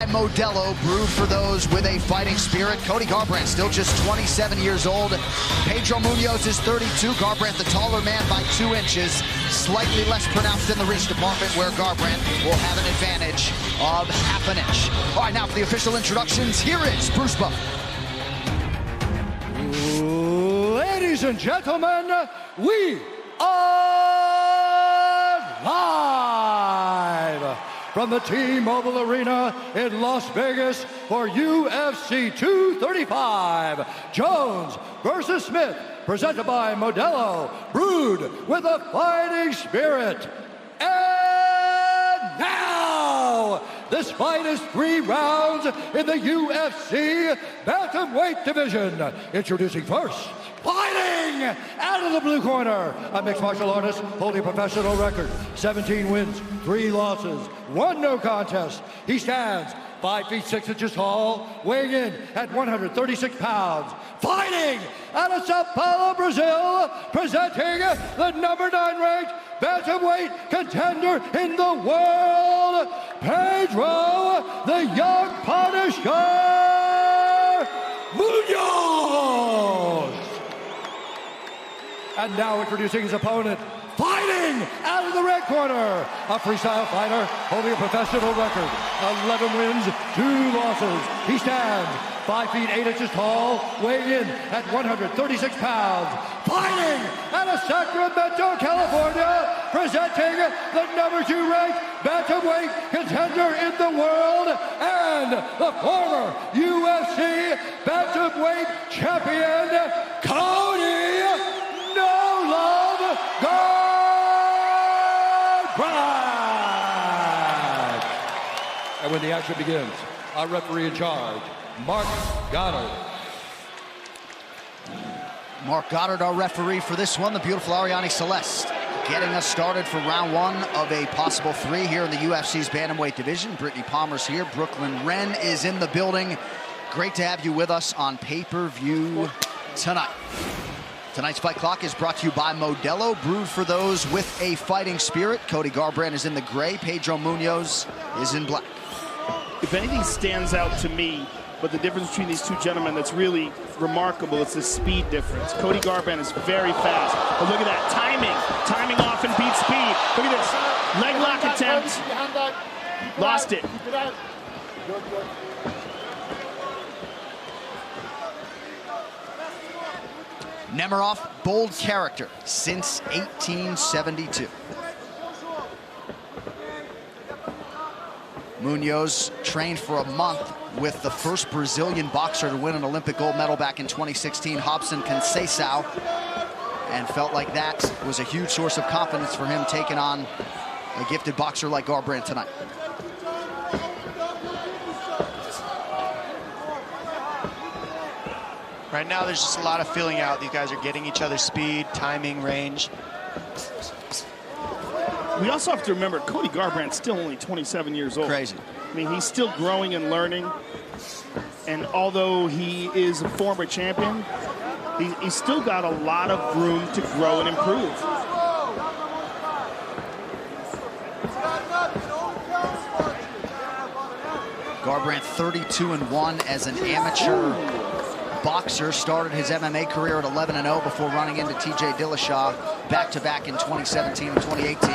Modelo, brewed for those with a fighting spirit. Cody Garbrandt, still just 27 years old. Pedro Munhoz is 32. Garbrandt, the taller man by 2 inches. Slightly less pronounced in the reach department, where Garbrandt will have an advantage of half an inch. All right, now for the official introductions, here is Bruce Buff. Ladies and gentlemen, we are live from the T-Mobile Arena in Las Vegas for UFC 235. Jones versus Smith, presented by Modelo, brewed with a fighting spirit. And now, this fight is 3 rounds in the UFC bantamweight division. Introducing first, fighting out of the blue corner, a mixed martial artist holding a professional record, 17 wins, 3 losses, 1 no contest. He stands 5 feet 6 inches tall, weighing in at 136 pounds. Fighting out of Sao Paulo, Brazil, presenting the number 9 ranked bantamweight contender in the world, Pedro, the Young Punisher, Munhoz. And now introducing his opponent, fighting out of the red corner, a freestyle fighter holding a professional record, 11 wins, 2 losses. He stands 5 feet 8 inches tall, weighing in at 136 pounds. Fighting out of Sacramento, California, presenting the number 2 ranked bantamweight contender in the world and the former UFC bantamweight champion, Cody No Love Garbrandt. And when the action begins, our referee in charge, Mark Goddard. Mark Goddard, our referee for this one, the beautiful Ariane Celeste, getting us started for round 1 of a possible 3 here in the UFC's bantamweight division. Brittany Palmer's here. Brooklyn Wren is in the building. Great to have you with us on pay-per-view tonight. Tonight's fight clock is brought to you by Modelo, brewed for those with a fighting spirit. Cody Garbrandt is in the gray. Pedro Munhoz is in black. If anything stands out to me, but the difference between these 2 gentlemen that's really remarkable, it's the speed difference. Cody Garbrandt is very fast, but look at that timing. Timing often beats speed. Look at this. Leg lock attempt. Lost it. Nemiroff, bold character since 1872. Munhoz trained for a month with the first Brazilian boxer to win an Olympic gold medal back in 2016, Robson Conceição, and felt like that was a huge source of confidence for him taking on a gifted boxer like Garbrandt tonight. Right now, there's just a lot of feeling out. These guys are getting each other's speed, timing, range. We also have to remember, Cody Garbrandt's still only 27 years old. Crazy. I mean, he's still growing and learning. And although he is a former champion, he's still got a lot of room to grow and improve. Garbrandt 32-1 as an amateur boxer, started his MMA career at 11-0 before running into TJ Dillashaw back-to-back in 2017 and 2018.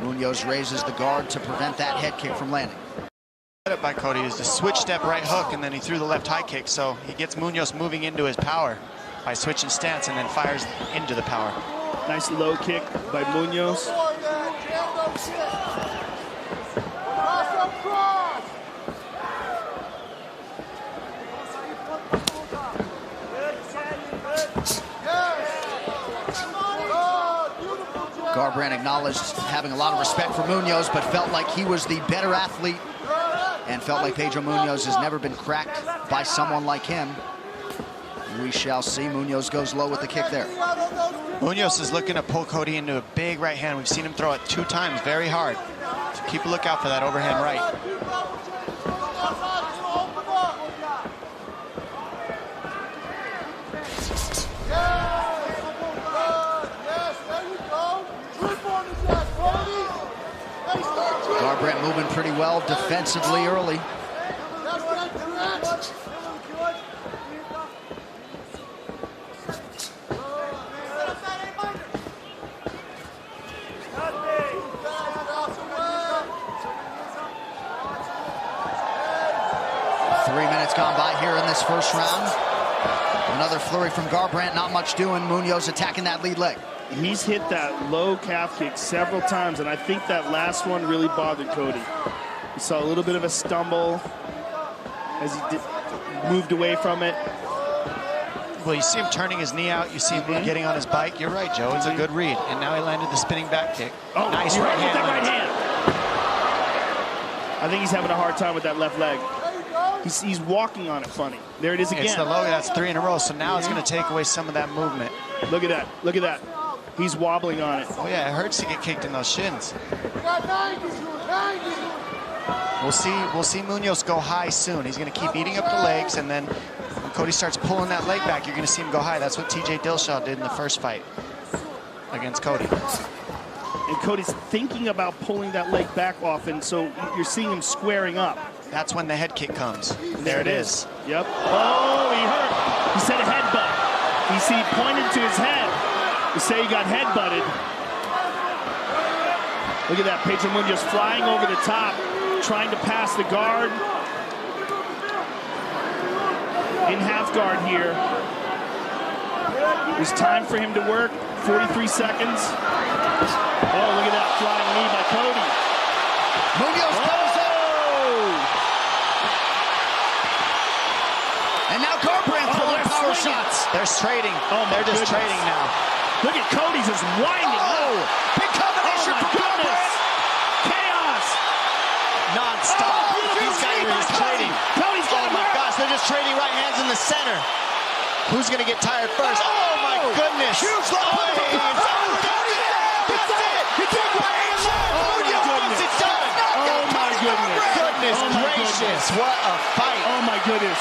Munhoz raises the guard to prevent that head kick from landing. Up by Cody is the switch step right hook, and then he threw the left high kick, so he gets Munhoz moving into his power by switching stance and then fires into the power. Nice low kick by Munhoz. Garbrandt acknowledged having a lot of respect for Munhoz, but felt like he was the better athlete and felt like Pedro Munhoz has never been cracked by someone like him. We shall see. Munhoz goes low with the kick there. Munhoz is looking to pull Cody into a big right hand. We've seen him throw it 2 times very hard. So keep a lookout for that overhand right. Garbrandt moving pretty well defensively early. Gone by here in this first round. Another flurry from Garbrandt, not much doing. Munhoz attacking that lead leg. He's hit that low calf kick several times, and I think that last one really bothered Cody. You saw a little bit of a stumble as he moved away from it. Well, you see him turning his knee out. You see him getting on his bike. You're right, Joe. It's a good read. And now he landed the spinning back kick. Oh, nice right hand. Right hand. I think he's having a hard time with that left leg. He's walking on it funny. There it is again. It's the low. That's 3 in a row. So now it's going to take away some of that movement. Look at that. Look at that. He's wobbling on it. Oh, yeah. It hurts to get kicked in those shins. We'll see Munhoz go high soon. He's going to keep eating up the legs, and then when Cody starts pulling that leg back, you're going to see him go high. That's what TJ Dillashaw did in the first fight against Cody. And Cody's thinking about pulling that leg back off, and so you're seeing him squaring up. That's when the head kick comes. There it is. Yep. Oh, he hurt. He said a headbutt. He pointed to his head to say he got headbutted. Look at that. Pedro Munhoz flying over the top, trying to pass the guard. In half guard here. There's time for him to work. 43 seconds. Oh, look at that flying knee by Cody. Munhoz goes up. And now Garbrandt throwing power shots. They're trading. Oh, they're just trading now. Look at Cody just winding. Oh, big combination from Garbrandt. Chaos. Non-stop. These guys are just trading. Cody's got Oh my gosh, they're just trading right hands in the center. Who's going to get tired first? Oh my goodness. Huge left hook from Cody. That's it. He took right hand left. goodness. It's done. Oh my goodness. Goodness gracious. What a fight. Oh my goodness.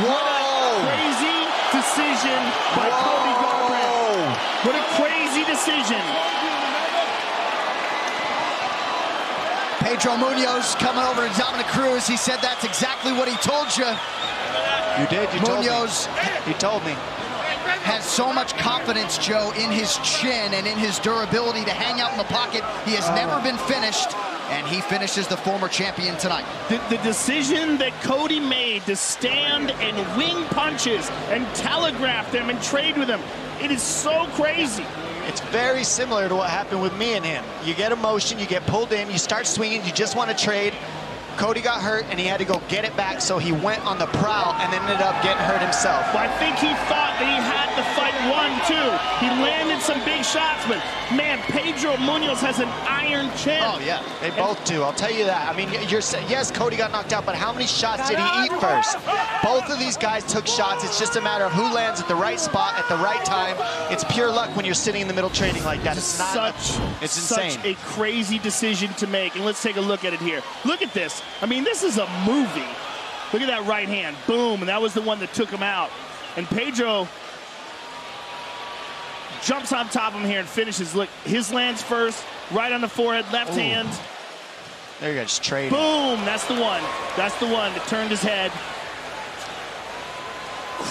Whoa. Crazy decision by Cody Garbrandt. What a crazy decision. Pedro Munhoz coming over to Dominic Cruz. He said that's exactly what he told you. You did. You told me. Munhoz He told me. has so much confidence, Joe, in his chin and in his durability to hang out in the pocket. He has never been finished, and he finishes the former champion tonight. The decision that Cody made to stand and wing punches and telegraph them and trade with them, it is so crazy. It's very similar to what happened with me and him. You get emotion, you get pulled in, you start swinging, you just want to trade. Cody got hurt, and he had to go get it back, so he went on the prowl and ended up getting hurt himself. Well, I think he thought that he had the fight won, too. He landed some big shots, but, man, Pedro Munhoz has an iron chin. Oh, yeah, they both do. I'll tell you that. I mean, yes, Cody got knocked out, but how many shots did he eat first? Both of these guys took shots. It's just a matter of who lands at the right spot at the right time. It's pure luck when you're sitting in the middle trading like that. It's not. It's insane. Such a crazy decision to make. And let's take a look at it here. Look at this. I mean, this is a movie. Look at that right hand. Boom. And that was the one that took him out. And Pedro jumps on top of him here and finishes. Look, his lands first, right on the forehead, left hand. There you go, just trading. Boom. That's the one. That's the one that turned his head.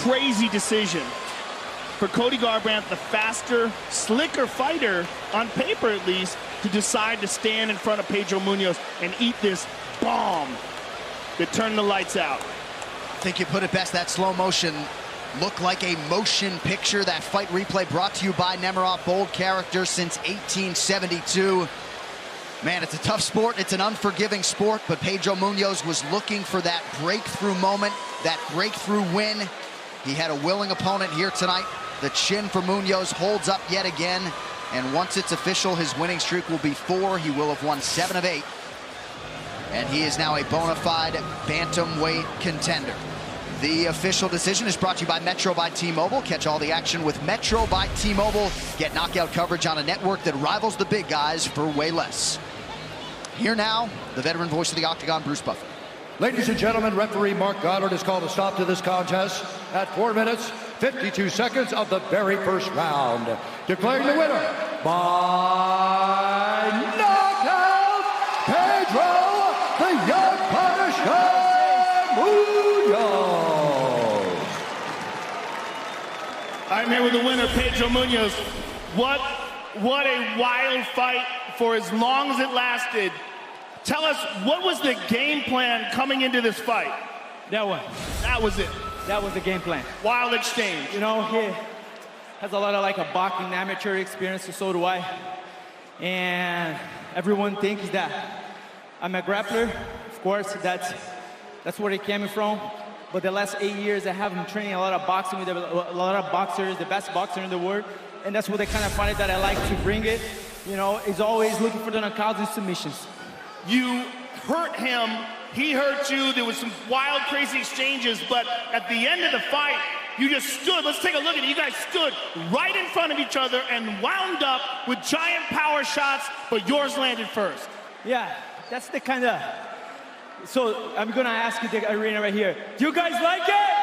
Crazy decision for Cody Garbrandt, the faster, slicker fighter, on paper at least, to decide to stand in front of Pedro Munhoz and eat this bomb that turned the lights out. I think you put it best. That slow motion looked like a motion picture. That fight replay brought to you by Nemiroff, bold character since 1872. Man, it's a tough sport. It's an unforgiving sport, but Pedro Munhoz was looking for that breakthrough moment, that breakthrough win. He had a willing opponent here tonight. The chin for Munhoz holds up yet again, and once it's official, his winning streak will be 4. He will have won 7 of 8. And he is now a bona fide bantamweight contender. The official decision is brought to you by Metro by T-Mobile. Catch all the action with Metro by T-Mobile. Get knockout coverage on a network that rivals the big guys for way less. Here now, the veteran voice of the Octagon, Bruce Buffer. Ladies and gentlemen, referee Mark Goddard has called a stop to this contest at 4 minutes, 52 seconds of the very first round. Declaring the winner by knockout, Pedro I'm here with the winner, Pedro Munhoz. What a wild fight for as long as it lasted. Tell us, what was the game plan coming into this fight? That one. That was it. That was the game plan. Wild exchange. You know, he has a lot of like a boxing amateur experience, and so do I. And everyone thinks that I'm a grappler. Of course, that's where it came from. But the last 8 years, I have been training a lot of boxing with a lot of boxers, the best boxer in the world. And that's what the kind of fight that I like to bring it. You know, is always looking for the knockouts and submissions. You hurt him, he hurt you, there was some wild, crazy exchanges, but at the end of the fight, you just stood. Let's take a look at it. You guys stood right in front of each other and wound up with giant power shots, but yours landed first. Yeah, that's the kind of... So I'm gonna ask you the arena right here. Do you guys like it?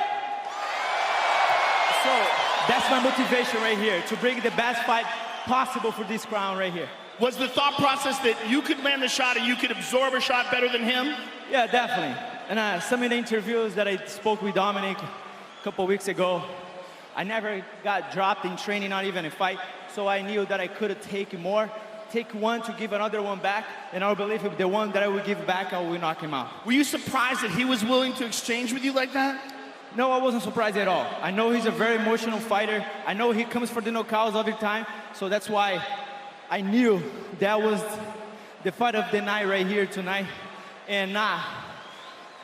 So that's my motivation right here, to bring the best fight possible for this crown right here. Was the thought process that you could land a shot and you could absorb a shot better than him? Yeah, definitely. And some of the interviews that I spoke with Dominic a couple weeks ago, I never got dropped in training, not even a fight, so I knew that I could take more. Take one to give another one back, and I believe if the one that I would give back, I will knock him out. Were you surprised that he was willing to exchange with you like that? No, I wasn't surprised at all. I know he's a very emotional fighter. I know he comes for the knockouts every time, so that's why I knew that was the fight of the night right here tonight. And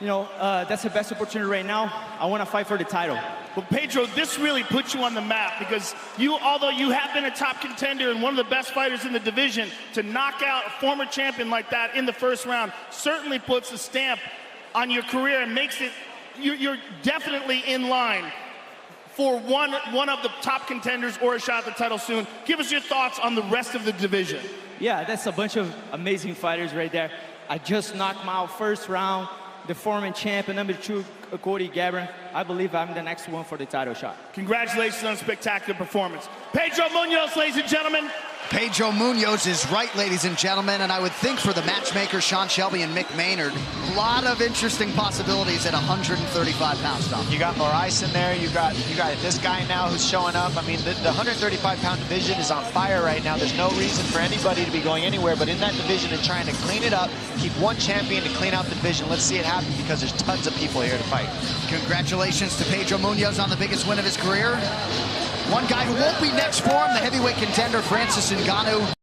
you know, that's the best opportunity right now. I want to fight for the title. Well, Pedro, this really puts you on the map because you, although you have been a top contender and one of the best fighters in the division, to knock out a former champion like that in the first round certainly puts a stamp on your career and makes it, you're definitely in line for one of the top contenders or a shot at the title soon. Give us your thoughts on the rest of the division. Yeah, that's a bunch of amazing fighters right there. I just knocked him out first round. The former champion, number 2, Cody Garbrandt. I believe I'm the next one for the title shot. Congratulations on a spectacular performance. Pedro Munhoz, ladies and gentlemen. Pedro Munhoz is right, ladies and gentlemen, and I would think for the matchmakers, Sean Shelby and Mick Maynard, a lot of interesting possibilities at 135 pounds, Tom. You got Moraes in there. You got this guy now who's showing up. I mean, the 135-pound division is on fire right now. There's no reason for anybody to be going anywhere but in that division and trying to clean it up, keep one champion to clean out the division. Let's see it happen because there's tons of people here to fight. Congratulations to Pedro Munhoz on the biggest win of his career. One guy who won't be next for him, the heavyweight contender Francis Ngannou.